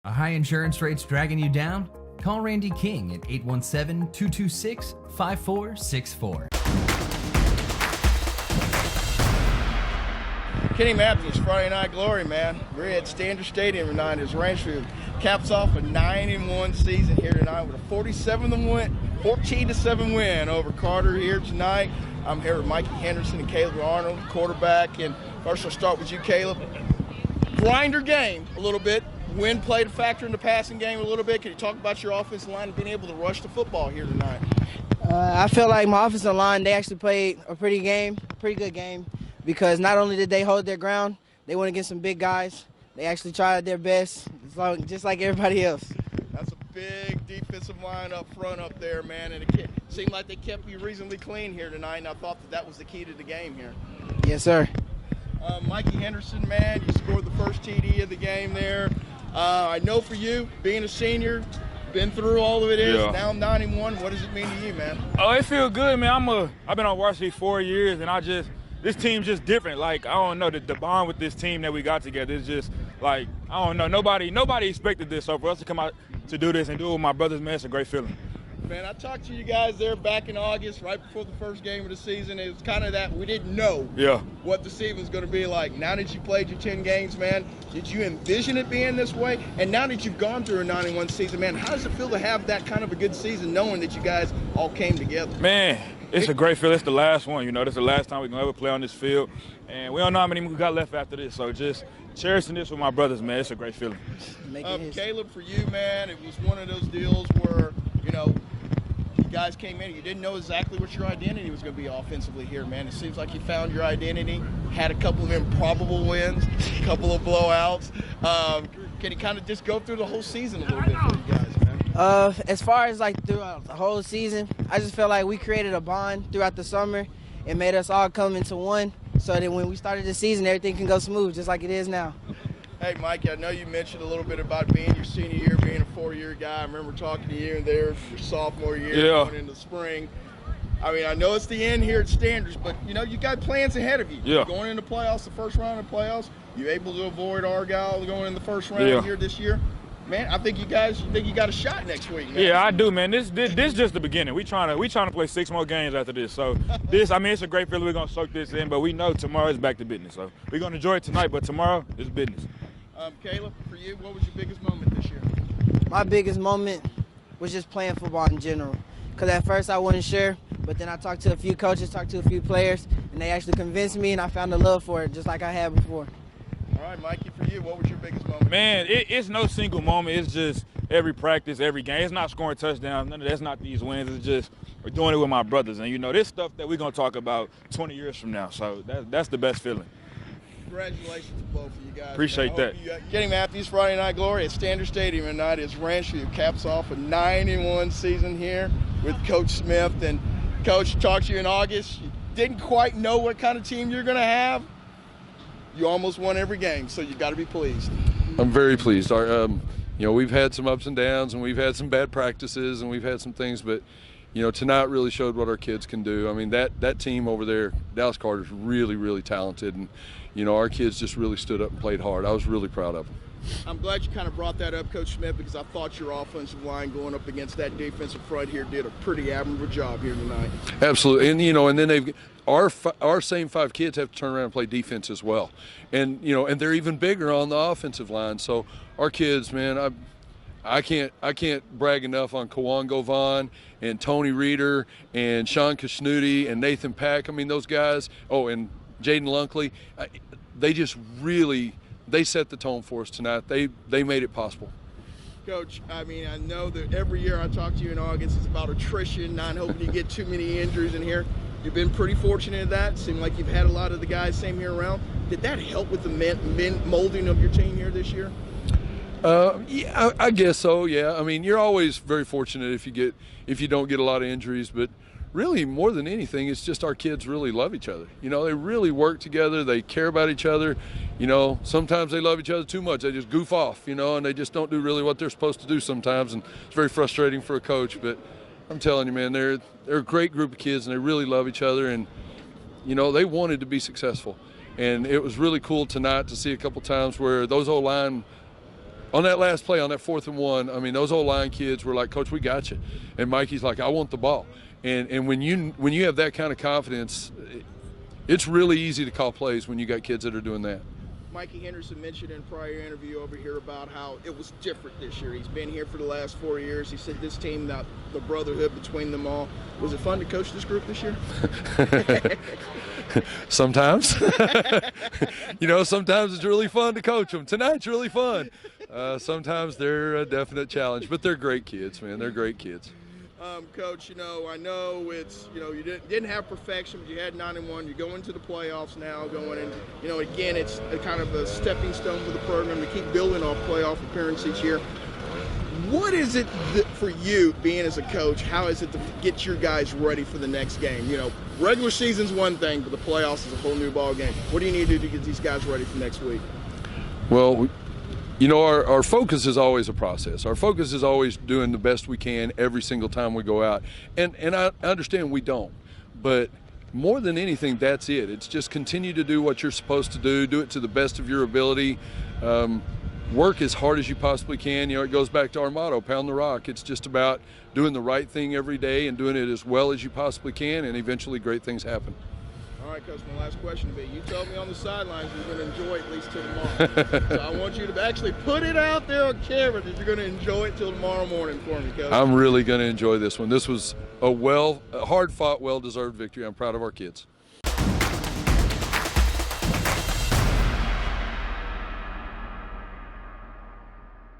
Are high insurance rates dragging you down? Call Randy King at 817-226-5464. Kenny Matthews, Friday Night Glory, man. We're at Standard Stadium tonight as Ranchview caps off a 9-1 season here tonight with a 14-7 win over Carter here tonight. I'm here with Mikey Henderson and Caleb Arnold, quarterback. And first I'll start with you, Caleb. Grinder game a little bit. Wind played a factor in the passing game a little bit. Can you talk about your offensive line and being able to rush the football here tonight? I feel like my offensive line, they actually played a pretty good game, because not only did they hold their ground, they went against some big guys. They actually tried their best, just like everybody else. That's a big defensive line up front up there, man, and it seemed like they kept you reasonably clean here tonight, and I thought that was the key to the game here. Yes, sir. Mikey Henderson, man, you scored the first TD of the game there. I know for you, being a senior, been through all of it, now 91. What does it mean to you, man? Oh, it feels good, man. I've been on varsity 4 years, and this team's just different. Like, I don't know, the bond with this team that we got together is just, like, I don't know, nobody expected this. So for us to come out to do this and do it with my brothers, man, it's a great feeling. Man, I talked to you guys there back in August, right before the first game of the season. It was kind of that we didn't know what the season was going to be like. Now that you played your 10 games, man, did you envision it being this way? And now that you've gone through a 91 season, man, how does it feel to have that kind of a good season knowing that you guys all came together? Man, it's a great feeling. It's the last one, you know. This is the last time we're going to ever play on this field. And we don't know how many we got left after this. So just cherishing this with my brothers, man, it's a great feeling. Caleb, for you, man, it was one of those deals where, you know, guys came in, you didn't know exactly what your identity was going to be offensively here, man. It seems like you found your identity, had a couple of improbable wins, a couple of blowouts. Can you kind of just go through the whole season a little bit for you guys, man? As far as like throughout the whole season, I just feel like we created a bond throughout the summer. It made us all come into one, so that when we started the season, everything can go smooth, just like it is now. Hey, Mike, I know you mentioned a little bit about being your senior year, being a 4-year guy. I remember talking to you there your sophomore year, going into spring. I mean, I know it's the end here at Standards, but, you know, you got plans ahead of you. Yeah. Going into playoffs, the first round of playoffs, you able to avoid Argyle going in the first round here this year? Man, I think you got a shot next week, man. Yeah, I do, man. This just the beginning. We trying to play 6 more games after this. So it's a great feeling. We're gonna soak this in, but we know tomorrow is back to business. So we're gonna enjoy it tonight, but tomorrow is business. Caleb, for you, what was your biggest moment this year? My biggest moment was just playing football in general. Because at first I wasn't sure, but then I talked to a few coaches, talked to a few players, and they actually convinced me, and I found a love for it just like I had before. All right, Mikey, for you, what was your biggest moment? Man, it's no single moment. It's just every practice, every game. It's not scoring touchdowns. None of that's not these wins. It's just we're doing it with my brothers. And, you know, this stuff that we're going to talk about 20 years from now. So that's the best feeling. Congratulations to both of you guys. Appreciate that. Kenny Matthews, Friday Night Glory at Standard Stadium tonight as Ranchview caps off a 9-1 season here with Coach Smith. And, Coach, talked to you in August. You didn't quite know what kind of team you're going to have. You almost won every game, so you got to be pleased. I'm very pleased. You know, we've had some ups and downs, and we've had some bad practices, and we've had some things, but you know, tonight really showed what our kids can do. I mean, that team over there, Dallas Carter's really, really talented, and you know, our kids just really stood up and played hard. I was really proud of them. I'm glad you kind of brought that up, Coach Smith, because I thought your offensive line going up against that defensive front here did a pretty admirable job here tonight. Absolutely, and you know, and then our same 5 kids have to turn around and play defense as well, and you know, and they're even bigger on the offensive line. So our kids, man, I can't brag enough on Kawan Vaughn and Tony Reeder and Sean Kashnuti and Nathan Pack. I mean, those guys. Oh, and Jaden Lunkley. They just really set the tone for us tonight. They made it possible. Coach, I mean, I know that every year I talk to you in August, it's about attrition, not hoping you get too many injuries in here. You've been pretty fortunate at that. It seemed like you've had a lot of the guys same year around. Did that help with the molding of your team here this year? Yeah, I guess so. Yeah, I mean, you're always very fortunate if you don't get a lot of injuries, but really more than anything, it's just our kids really love each other. You know, they really work together. They care about each other. You know, sometimes they love each other too much. They just goof off, you know, and they just don't do really what they're supposed to do sometimes, and it's very frustrating for a coach. But I'm telling you, man, they're a great group of kids, and they really love each other, and you know, they wanted to be successful. And it was really cool tonight to see a couple times where those O-line on that last play, on that 4th and 1, I mean, those old line kids were like, Coach, we got you. And Mikey's like, I want the ball. And when you have that kind of confidence, it's really easy to call plays when you got kids that are doing that. Mikey Henderson mentioned in a prior interview over here about how it was different this year. He's been here for the last 4 years. He said this team, the brotherhood between them all. Was it fun to coach this group this year? Sometimes. Sometimes it's really fun to coach them. Tonight's really fun. Sometimes they're a definite challenge, but they're great kids, man. They're great kids. Coach, I know it's, you didn't have perfection, but you had 9-1. You're going to the playoffs now, again, it's a kind of a stepping stone for the program to keep building off playoff appearances each year. What is it for you, being as a coach, how is it to get your guys ready for the next game? Regular season's one thing, but the playoffs is a whole new ball game. What do you need to do to get these guys ready for next week? Well, our focus is always a process. Our focus is always doing the best we can every single time we go out. And I understand we don't. But more than anything, that's it. It's just continue to do what you're supposed to do it to the best of your ability. Work as hard as you possibly can. It goes back to our motto, pound the rock. It's just about doing the right thing every day and doing it as well as you possibly can, and eventually great things happen. All right, Coach, my last question to be, you told me on the sidelines you're going to enjoy it at least till tomorrow. So I want you to actually put it out there on camera that you're going to enjoy it till tomorrow morning for me, Coach. I'm really going to enjoy this one. This was a hard-fought, well-deserved victory. I'm proud of our kids.